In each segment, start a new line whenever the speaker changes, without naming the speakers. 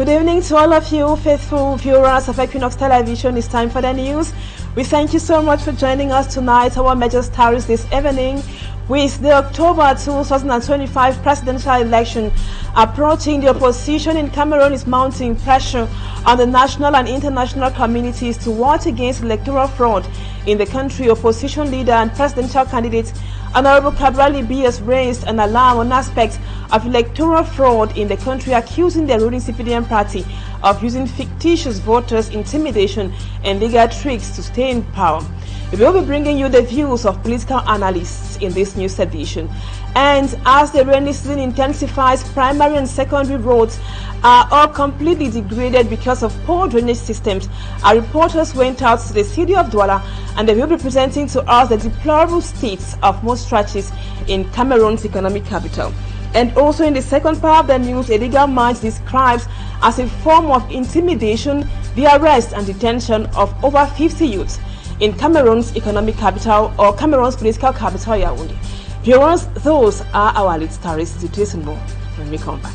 Good evening to all of you faithful viewers of Equinoxe Television. It's time for the news. We thank you so much for joining us tonight. Our major stories this evening: with the October 2025 presidential election approaching, the opposition in Cameroon is mounting pressure on the national and international communities to ward against electoral fraud in the country. Opposition leader and presidential candidate Honorable Cabral Libi has raised an alarm on aspects of electoral fraud in the country, accusing the ruling CPDM party of using fictitious voters, intimidation, and legal tricks to stay in power. We will be bringing you the views of political analysts in this news edition. And as the rainy season intensifies, primary and secondary roads are all completely degraded because of poor drainage systems. Our reporters went out to the city of Douala, and they will be presenting to us the deplorable states of most stretches in Cameroon's economic capital. And also in the second part of the news, a legal mind describes as a form of intimidation the arrest and detention of over 50 youths in Cameroon's economic capital, or Cameroon's political capital, Yaoundé. Viewers, those are our lead stories. Details and more when we come back.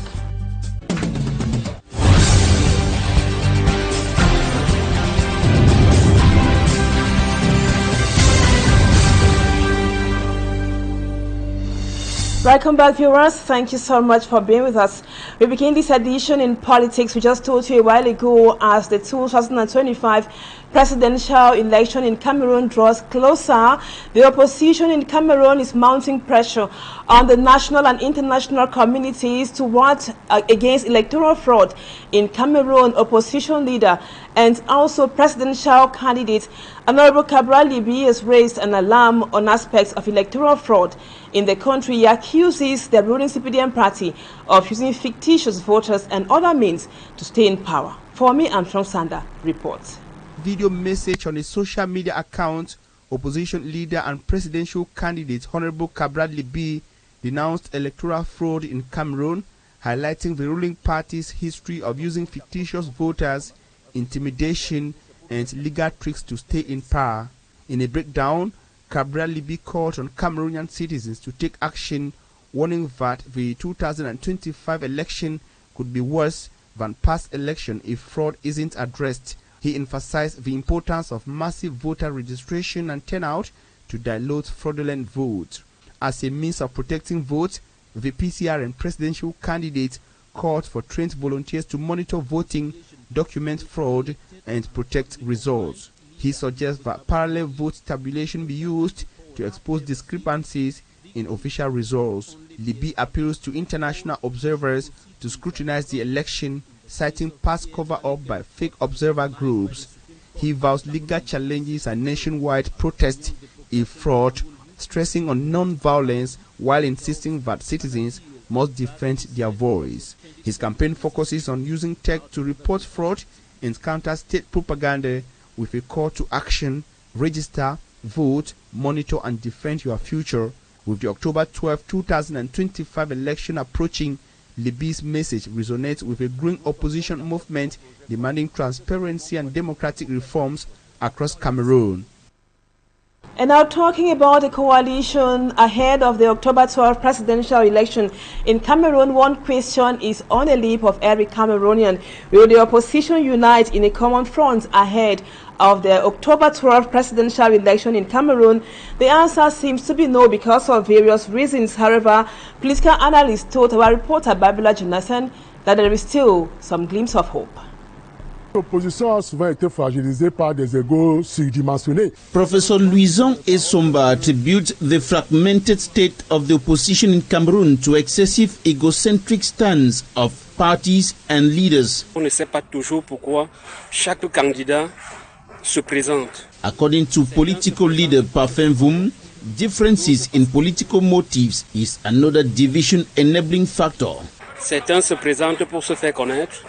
Welcome back, viewers. Thank you so much for being with us. We begin this edition in politics. We just told you a while ago, as the 2025 presidential election in Cameroon draws closer, the opposition in Cameroon is mounting pressure on the national and international communities to ward against electoral fraud in Cameroon. Opposition leader and also presidential candidate Honorable Cabral Libi has raised an alarm on aspects of electoral fraud in the country. He accuses the ruling CPDM party of using fictitious voters and other means to stay in power. For me, I'm from Sanda reports.
Video message on a social media account, opposition leader and presidential candidate Honorable Cabral Libi denounced electoral fraud in Cameroon, highlighting the ruling party's history of using fictitious voters, intimidation, and legal tricks to stay in power. In a breakdown, Cabral Libi called on Cameroonian citizens to take action, warning that the 2025 election could be worse than past election if fraud isn't addressed. He emphasized the importance of massive voter registration and turnout to dilute fraudulent votes. As a means of protecting votes, the PCR and presidential candidate called for trained volunteers to monitor voting, document fraud, and protect results. He suggests that parallel vote tabulation be used to expose discrepancies in official results. Libi appeals to international observers to scrutinize the election, citing past cover-up by fake observer groups. He vows legal challenges and nationwide protest if fraud, stressing on non-violence while insisting that citizens must defend their voice. His campaign focuses on using tech to report fraud and counter state propaganda with a call to action: register, vote, monitor, and defend your future. With the October 12, 2025 election approaching, Libi's message resonates with a growing opposition movement demanding transparency and democratic reforms across Cameroon.
And now, talking about the coalition ahead of the October 12 presidential election in Cameroon, one question is on the lip of every Cameroonian: will the opposition unite in a common front ahead of the October 12 presidential election in Cameroon? The answer seems to be no, because of various reasons. However, political analysts told our reporter Babila Jonathan that there is still some glimpse of hope.
L'opposition a souvent été fragilisée par des égos surdimensionnés.
Professor Louison Esomba attributes the fragmented state of the opposition in Cameroon to excessive egocentric stance of parties and leaders.
On ne sait pas toujours pourquoi chaque candidat se présente.
According to political leader Parfum Voum, differences in political motives is another division enabling factor.
Certains se présentent pour se faire connaître,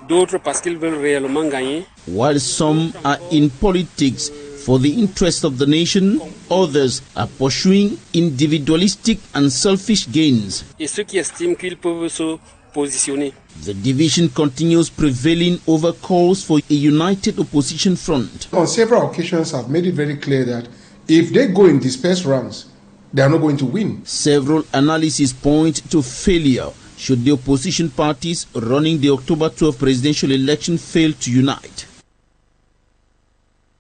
d'autres parce qu'ils veulent réellement gagner.
While some are in politics for the interest of the nation, others are pursuing individualistic and selfish gains.
Et ceux qui estiment qu'ils peuvent se positionner.
The division continues prevailing over calls for a united opposition front.
On several occasions, I've made it very clear that if they go in dispersed rounds, they are not going to win.
Several analyses point to failure should the opposition parties running the October 12 presidential election fail to unite.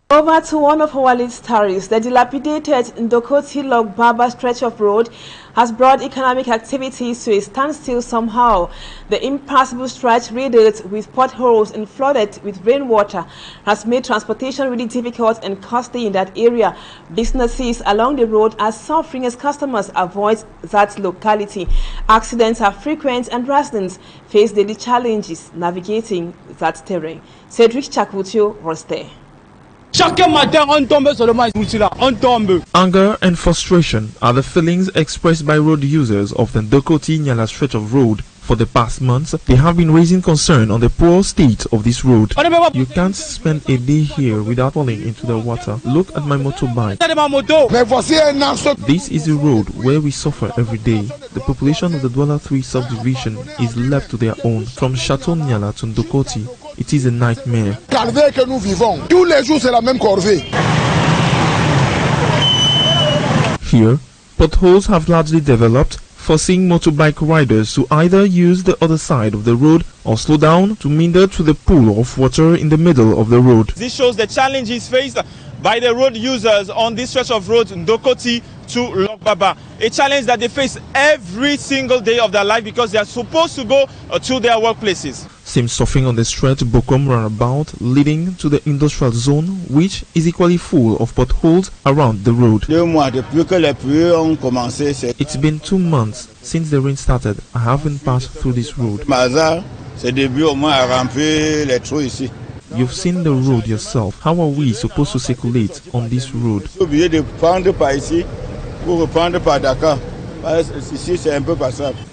Over to one of our lead stories. The dilapidated Ndokoti-Logbaba stretch of road has brought economic activities to a standstill somehow. The impassable stretch, riddled with potholes and flooded with rainwater, has made transportation really difficult and costly in that area. Businesses along the road are suffering as customers avoid that locality. Accidents are frequent and residents face daily challenges navigating that terrain. Cedric Chakutio was there.
Anger and frustration are the feelings expressed by road users of the Ndokoti-Nyala stretch of road. For the past months, they have been raising concern on the poor state of this road. You can't spend a day here without falling into the water. Look at my motorbike. This is a road where we suffer every day. The population of the Douala 3 subdivision is left to their own. From Chateau Nyala to Ndokoti, it is a nightmare. Here, potholes have largely developed, forcing motorbike riders to either use the other side of the road or slow down to meander to the pool of water in the middle of the road.
This shows the challenges faced by the road users on this stretch of road Ndokoti to Logbaba. A challenge that they face every single day of their life because they are supposed to go to their workplaces.
Same suffering on the stretch Bokom roundabout leading to the industrial zone, which is equally full of potholes around the road. It's been 2 months since the rain started. I haven't passed through this road. You've seen the road yourself. How are we supposed to circulate on this road?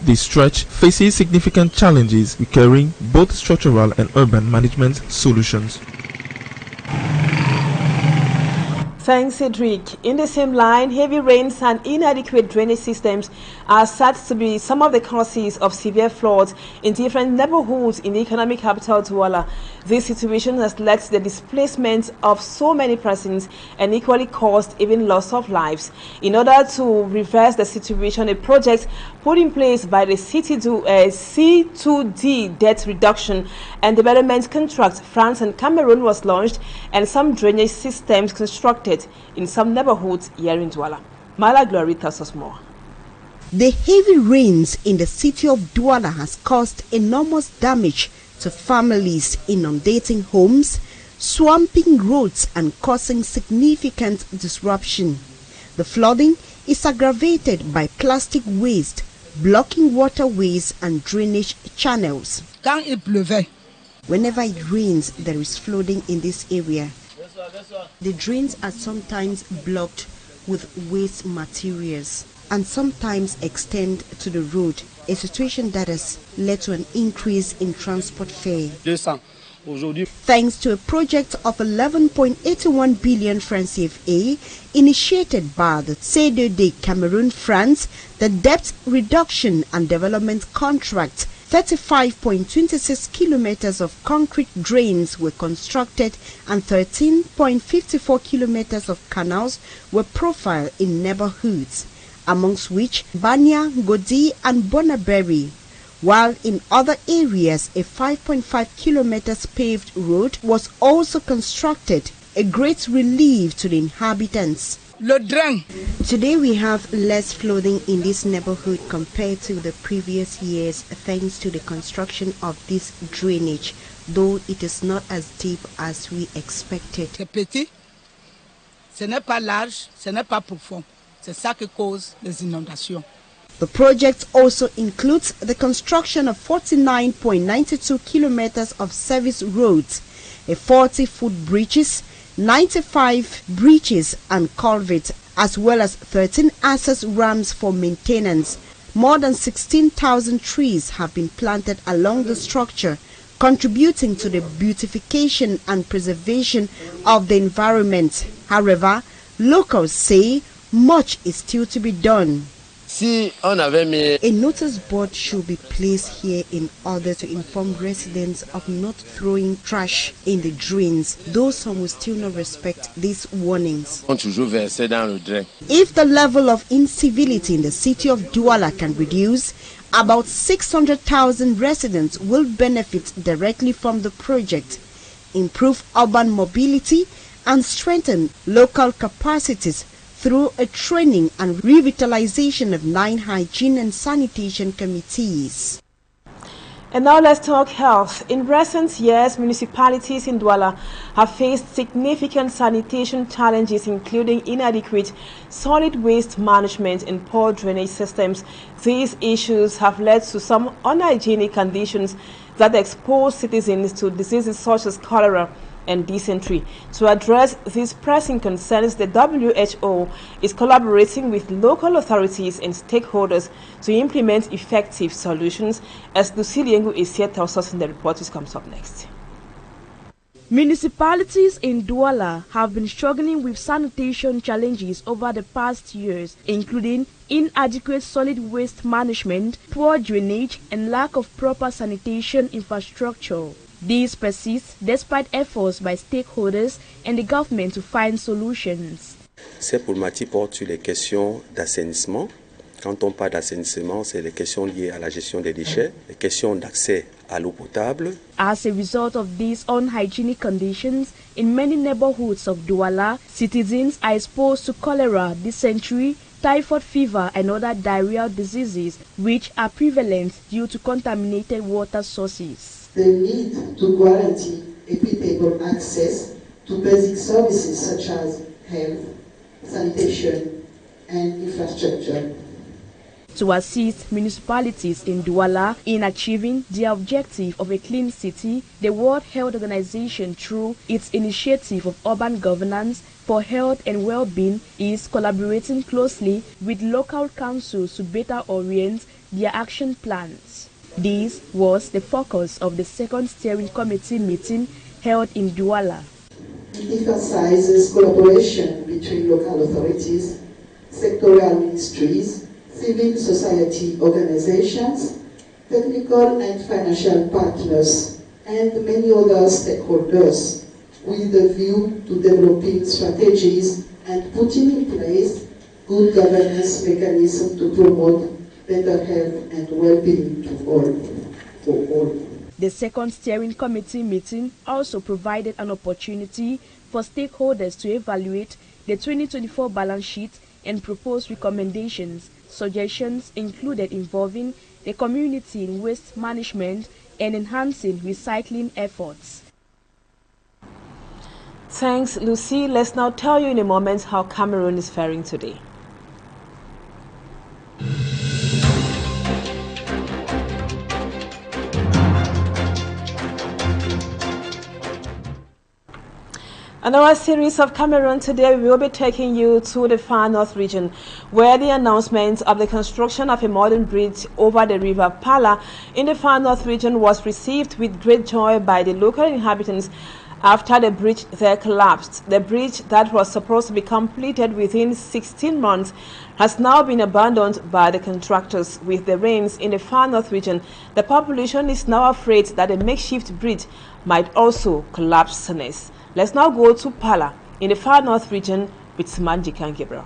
This stretch faces significant challenges requiring both structural and urban management solutions.
Thanks, Cedric. In the same line, heavy rains and inadequate drainage systems are said to be some of the causes of severe floods in different neighborhoods in the economic capital, Douala. This situation has led to the displacement of so many persons and equally caused even loss of lives. In order to reverse the situation, a project put in place by the C2D Debt Reduction and Development Contract France and Cameroon was launched, and some drainage systems constructed in some neighborhoods here in Douala. Mala Glory tells us more.
The heavy rains in the city of Douala has caused enormous damage to families, inundating homes, swamping roads and causing significant disruption. The flooding is aggravated by plastic waste, blocking waterways and drainage channels. Whenever it rains, there is flooding in this area. The drains are sometimes blocked with waste materials and sometimes extend to the road, a situation that has led to an increase in transport fare. Thanks to a project of 11.81 billion francs CFA initiated by the C2D Cameroon France, the Debt Reduction and Development Contract, 35.26 kilometers of concrete drains were constructed and 13.54 kilometers of canals were profiled in neighborhoods, amongst which Banya, Godi and Bonaberry, while in other areas a 5.5 kilometers paved road was also constructed, a great relief to the inhabitants. Today we have less flooding in this neighborhood compared to the previous years thanks to the construction of this drainage, though it is not as deep as we expected.
C'est petit, ce n'est pas large, ce n'est pas profond. C'est ça qui cause les inondations.
The project also includes the construction of 49.92 kilometers of service roads, a 40-foot bridges, 95 bridges and culverts, as well as 13 access ramps for maintenance. More than 16,000 trees have been planted along the structure, contributing to the beautification and preservation of the environment. However, locals say much is still to be done. A notice board should be placed here in order to inform residents of not throwing trash in the drains, though some will still not respect these warnings. If the level of incivility in the city of Douala can reduce, about 600,000 residents will benefit directly from the project, improve urban mobility, and strengthen local capacities through a training and revitalization of 9 hygiene and sanitation committees.
And now let's talk health. In recent years, municipalities in Douala have faced significant sanitation challenges, including inadequate solid waste management and poor drainage systems. These issues have led to some unhygienic conditions that expose citizens to diseases such as cholera and dysentery. To address these pressing concerns, the WHO is collaborating with local authorities and stakeholders to implement effective solutions, as Luciliengu Esia tells us in the report which comes up next.
Municipalities in Douala have been struggling with sanitation challenges over the past years, including inadequate solid waste management, poor drainage, and lack of proper sanitation infrastructure. These persist despite efforts by stakeholders and the government to find solutions.
Ces problématiques portent sur les questions d'assainissement. Quand on parle d'assainissement, c'est les questions liées à la gestion des déchets, les questions d'accès à l'eau potable.
As a result of these unhygienic conditions, in many neighborhoods of Douala, citizens are exposed to cholera, dysentery, typhoid fever, and other diarrheal diseases, which are prevalent due to contaminated water sources.
The need to guarantee equitable access to basic services such as health, sanitation, and infrastructure.
To assist municipalities in Douala in achieving the objective of a clean city, the World Health Organization, through its initiative of urban governance for health and well-being, is collaborating closely with local councils to better orient their action plans. This was the focus of the second steering committee meeting held in Douala.
It emphasizes collaboration between local authorities, sectorial ministries, civil society organizations, technical and financial partners, and many other stakeholders, with a view to developing strategies and putting in place good governance mechanisms to promote better health and well-being for all.
The second steering committee meeting also provided an opportunity for stakeholders to evaluate the 2024 balance sheet and propose recommendations. Suggestions included involving the community in waste management and enhancing recycling efforts.
Thanks, Lucy. Let's now tell you in a moment how Cameroon is faring today. In our series of Cameroon today, we will be taking you to the far north region, where the announcement of the construction of a modern bridge over the river Palar in the far north region was received with great joy by the local inhabitants after the bridge there collapsed. The bridge that was supposed to be completed within 16 months has now been abandoned by the contractors. With the rains in the far north region, the population is now afraid that the makeshift bridge might also collapse next. Let's now go to Palar in the far north region with Simanjikan Gabriel.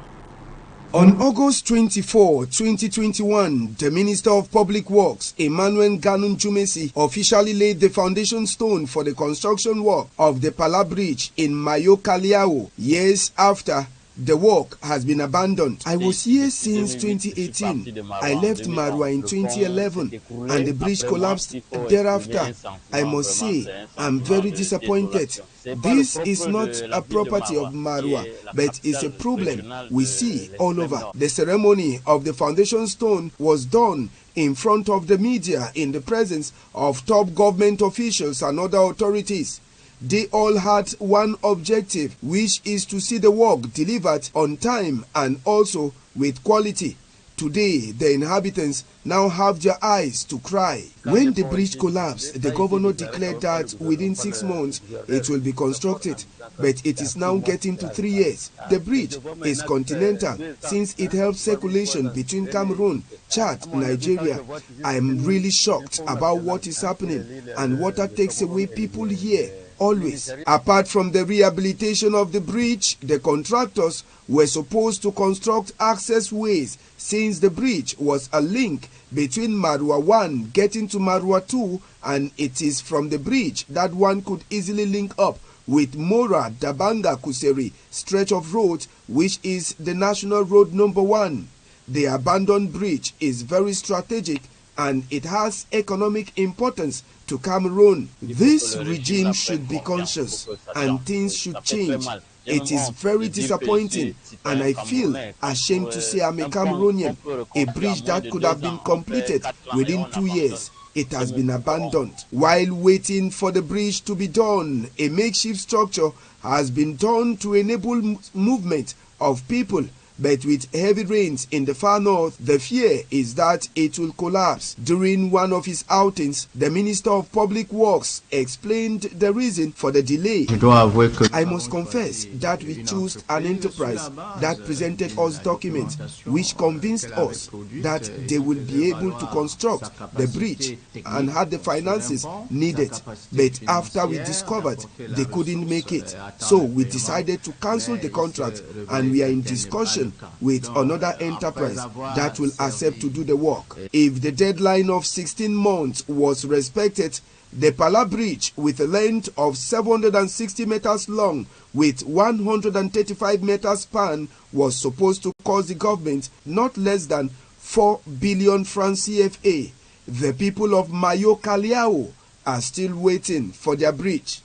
On August 24, 2021, the Minister of Public Works, Emmanuel Ganun Jumesi, officially laid the foundation stone for the construction work of the Palar Bridge in Mayo Kaliao, years after the work has been abandoned. I was here since 2018. I left Marwa in 2011 and the bridge collapsed thereafter. I must say, I'm very disappointed. This is not a property of Marwa, but it's a problem we see all over. The ceremony of the foundation stone was done in front of the media in the presence of top government officials and other authorities. They all had one objective, which is to see the work delivered on time and also with quality. Today, the inhabitants now have their eyes to cry. When the bridge collapsed, the governor declared that within 6 months it will be constructed, but it is now getting to 3 years. The bridge is continental since it helps circulation between Cameroon, Chad, Nigeria. I am really shocked about what is happening, and water takes away people here. Always. Apart from the rehabilitation of the bridge, the contractors were supposed to construct access ways since the bridge was a link between Marua 1 getting to Marua 2, and it is from the bridge that one could easily link up with Mora Dabanga Kuseri stretch of road, which is the national road number 1. The abandoned bridge is very strategic and it has economic importance to Cameroon. This regime should be conscious and things should change. It is very disappointing and I feel ashamed to say I'm a Cameroonian. A bridge that could have been completed within 2 years, it has been abandoned. While waiting for the bridge to be done, a makeshift structure has been done to enable movement of people. But with heavy rains in the far north, the fear is that it will collapse. During one of his outings, the Minister of Public Works explained the reason for the delay. I must confess that we chose an enterprise that presented us documents which convinced us that they will be able to construct the bridge and had the finances needed. But after we discovered they couldn't make it, so we decided to cancel the contract, and we are in discussion with another enterprise that will accept to do the work. If the deadline of 16 months was respected, the Palar bridge, with a length of 760 meters long with 135 meters span, was supposed to cost the government not less than 4 billion francs CFA. The people of Mayo Kaliao are still waiting for their bridge.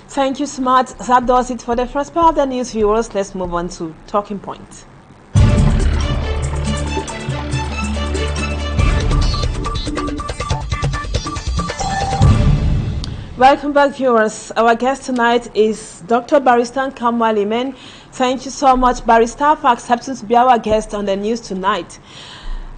Thank you, Smart. That does it for the first part of the news, viewers. Let's move on to Talking Point. Welcome back, viewers. Our guest tonight is Dr. Barrister NKAMWAH LIMEN. Thank you so much, Barrister, for accepting to be our guest on the news tonight.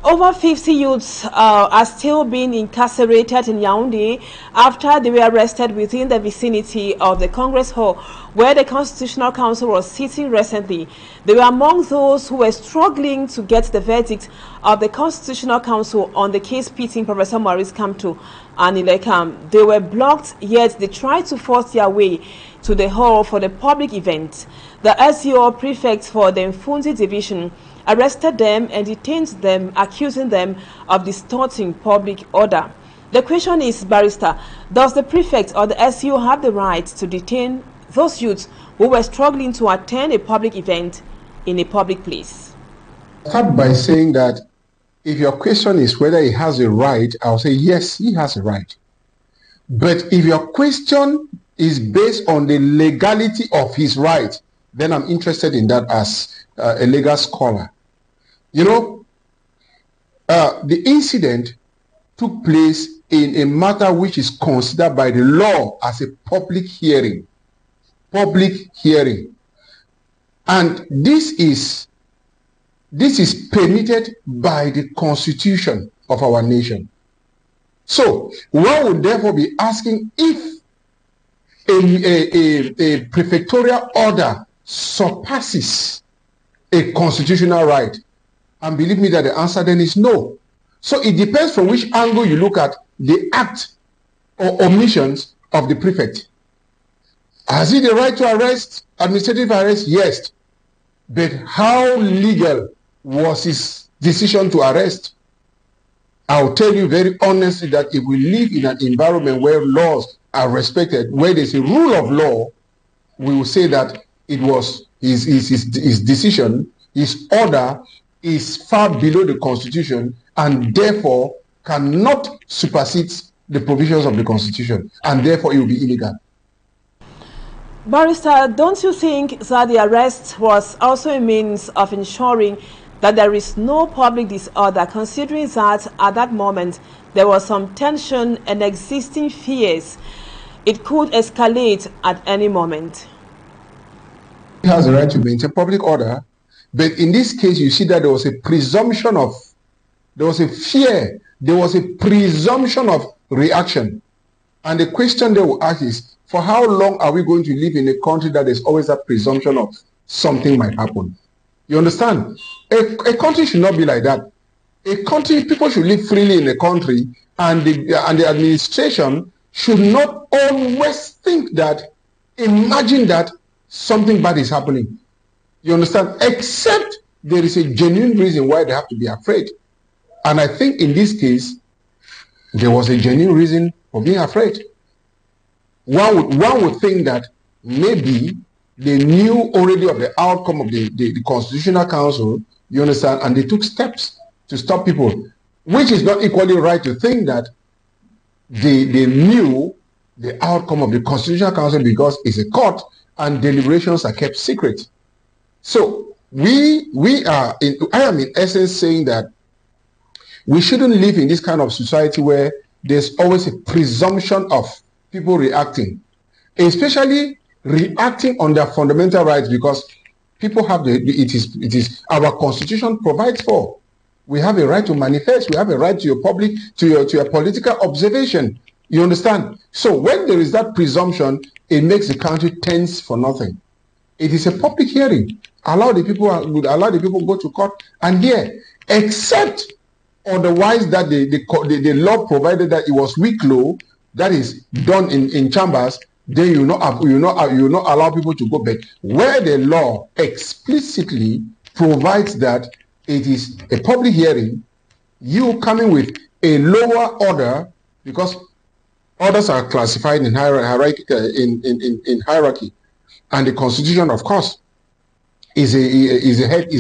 Over 50 youths are still being incarcerated in Yaoundé after they were arrested within the vicinity of the Congress Hall, where the Constitutional Council was sitting recently. They were among those who were struggling to get the verdict of the Constitutional Council on the case pitting Professor Maurice Kamto and Ilekam. They were blocked, yet they tried to force their way to the hall for the public event. The SEO prefect for the Mfunzi division arrested them and detained them, accusing them of distorting public order. The question is, Barrister, does the prefect or the SEO have the right to detain those youths who were struggling to attend a public event in a public place?
Start by saying that if your question is whether he has a right, I'll say yes, he has a right. But if your question is based on the legality of his right, then I'm interested in that as a legal scholar. You know, the incident took place in a matter which is considered by the law as a public hearing. Public hearing. And this is permitted by the Constitution of our nation. So, one would therefore be asking if a prefectorial order surpasses a constitutional right. And believe me that the answer then is no. So it depends from which angle you look at the act or omissions of the prefect. Has he the right to arrest, administrative arrest? Yes. But how legal was his decision to arrest? I'll tell you very honestly that if we live in an environment where laws are respected, where there's a rule of law, we will say that it was his decision, his order is far below the Constitution and therefore cannot supersede the provisions of the Constitution, and therefore it will be illegal.
Barrister, don't you think that the arrest was also a means of ensuring that there is no public disorder, considering that at that moment there was some tension and existing fears it could escalate at any moment?
He has the right to maintain public order. But in this case, you see that there was a presumption of, there was a fear, there was a presumption of reaction. And the question they will ask is, for how long are we going to live in a country that there's always a presumption of something might happen? You understand? A country should not be like that. A country, people should live freely in a country, and the administration should not always think that, imagine that something bad is happening. You understand? Except there is a genuine reason why they have to be afraid. And I think in this case, there was a genuine reason for being afraid. One would think that maybe they knew already of the outcome of the Constitutional Council, you understand, and they took steps to stop people, which is not equally right to think that they knew the outcome of the Constitutional Council because it's a court and deliberations are kept secret. So I am in essence saying that we shouldn't live in this kind of society where there's always a presumption of people reacting, especially reacting on their fundamental rights, because people have it is our Constitution provides for. We have a right to manifest. We have a right to your public, to your political observation. You understand? So when there is that presumption, it makes the country tense for nothing. It is a public hearing. Allow the people go to court and hear, except otherwise that the law provided that it was weak law that is done in chambers. Then you not allow people to go back. Where the law explicitly provides that it is a public hearing, you coming with a lower order, because orders are classified in hierarchy, and the Constitution, of course, is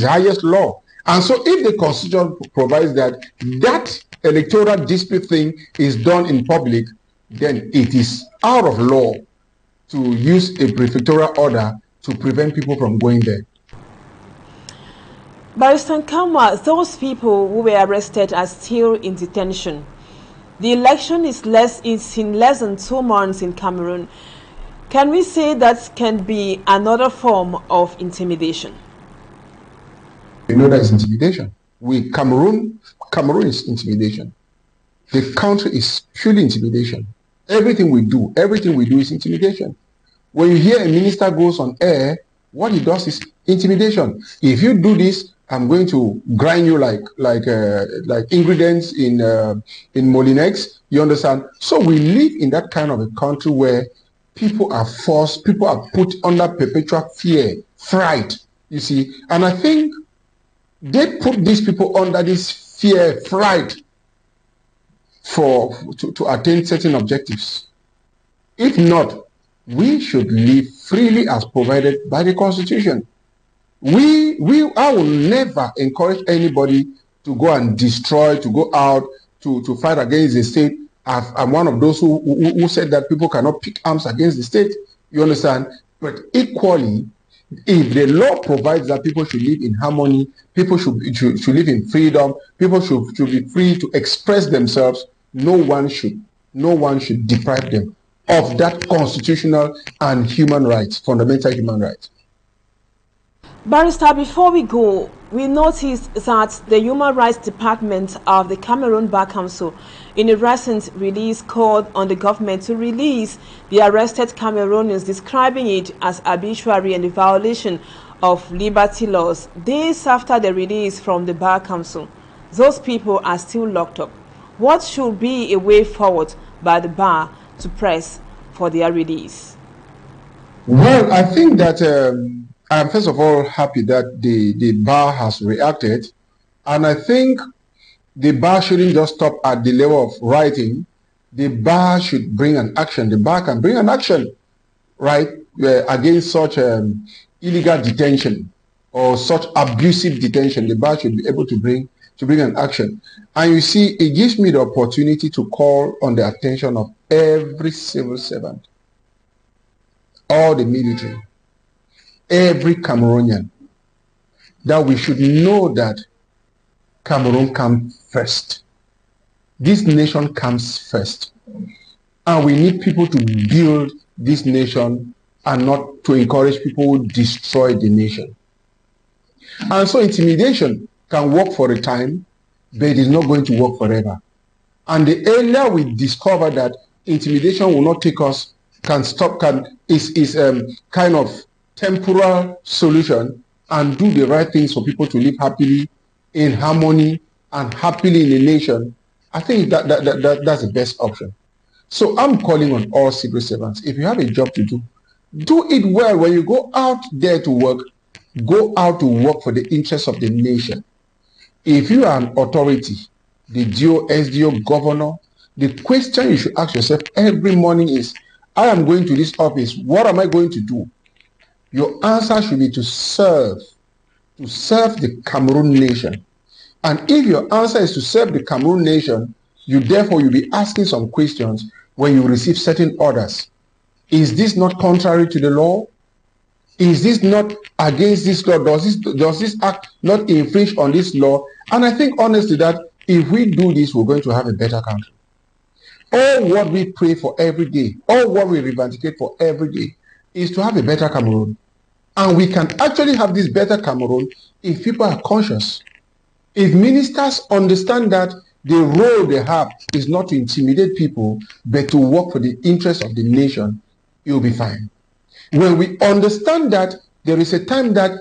highest law. And so, if the Constitution provides that electoral dispute thing is done in public, then it is out of law to use a prefectural order to prevent people from going there.
Barrister NKAMWAH, those people who were arrested are still in detention. The election is in less than 2 months in Cameroon. Can we say that can be another form of intimidation?
You know that is intimidation. Cameroon is intimidation. The country is purely intimidation. Everything we do is intimidation. When you hear a minister goes on air, what he does is intimidation. If you do this, I'm going to grind you like ingredients in Molinex. You understand? So we live in that kind of a country where people are forced, people are put under perpetual fear, fright. You see, and I think they put these people under this fear, fright, to attain certain objectives. If not, we should live freely as provided by the Constitution. I will never encourage anybody to go and destroy, to go out to fight against the state. I'm one of those who said that people cannot pick arms against the state. You understand? But equally, if the law provides that people should live in harmony, people should live in freedom, people should be free to express themselves, no one should deprive them of that constitutional and human rights, fundamental human rights.
Barrister, before we go, we noticed that the Human Rights Department of the Cameroon Bar Council, in a recent release, called on the government to release the arrested Cameroonians, describing it as arbitrary and a violation of liberty laws. Days after the release from the Bar Council, those people are still locked up. What should be a way forward by the bar to press for their release?
Well, I think that I'm first of all happy that the bar has reacted, and I think the bar shouldn't just stop at the level of writing. The bar should bring an action. The bar can bring an action, right, against such illegal detention or such abusive detention. The bar should be able to bring an action. And you see, it gives me the opportunity to call on the attention of every civil servant, all the military, every Cameroonian, that we should know that Cameroon comes first. This nation comes first. And we need people to build this nation and not to encourage people who destroy the nation. And so intimidation can work for a time, but it is not going to work forever. And the earlier we discover that intimidation will not take us, is kind of temporal solution, and do the right things for people to live happily, in harmony, and happily in a nation, I think that's the best option. So I'm calling on all civil servants. If you have a job to do it well. When you go out there to work, go out to work for the interests of the nation. If you are an authority, the DO, SDO, governor, the question you should ask yourself every morning is, I am going to this office, what am I going to do? Your answer should be to serve the Cameroon nation. And if your answer is to serve the Cameroon nation, you'll be asking some questions when you receive certain orders. Is this not contrary to the law? Is this not against this law? Does this act not infringe on this law? And I think honestly that if we do this, we're going to have a better country. All what we pray for every day, all what we reivindicate for every day is to have a better Cameroon. And we can actually have this better Cameroon if people are conscious. If ministers understand that the role they have is not to intimidate people, but to work for the interests of the nation, you'll be fine. When we understand that there is a time that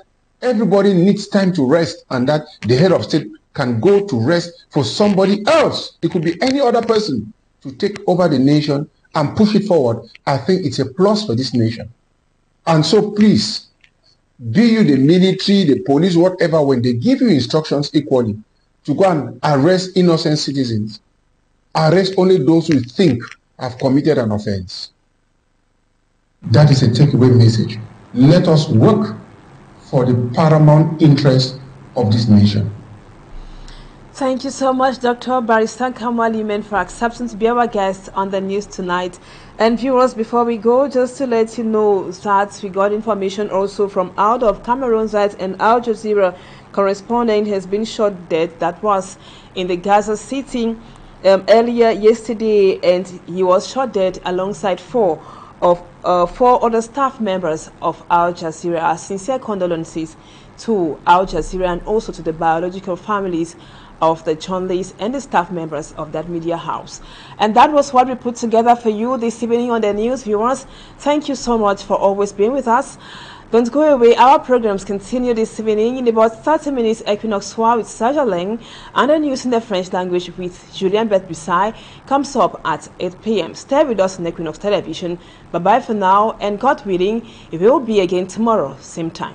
everybody needs time to rest, and that the head of state can go to rest for somebody else, it could be any other person, to take over the nation and push it forward, I think it's a plus for this nation. And so please, be you the military, the police, whatever, when they give you instructions equally to go and arrest innocent citizens, arrest only those who think have committed an offense. That is a takeaway message. Let us work for the paramount interest of this nation.
Thank you so much, Dr. Barrister NKAMWAH LIMEN, for accepting to be our guest on the news tonight. And viewers, before we go, just to let you know that we got information also from out of Cameroon that an Al Jazeera correspondent has been shot dead. That was in the Gaza City earlier yesterday, and he was shot dead alongside four other staff members of Al Jazeera. Our sincere condolences to Al Jazeera and also to the biological families of the journalists and the staff members of that media house. And that was what we put together for you this evening on the news. Viewers, thank you so much for always being with us. Don't go away. Our programs continue this evening. In about 30 minutes, Equinoxe with Serge Leng and the news in the French language with Julien Beth-Bissai comes up at 8 p.m. Stay with us on Equinoxe Television. Bye-bye for now, and God willing, it will be again tomorrow, same time.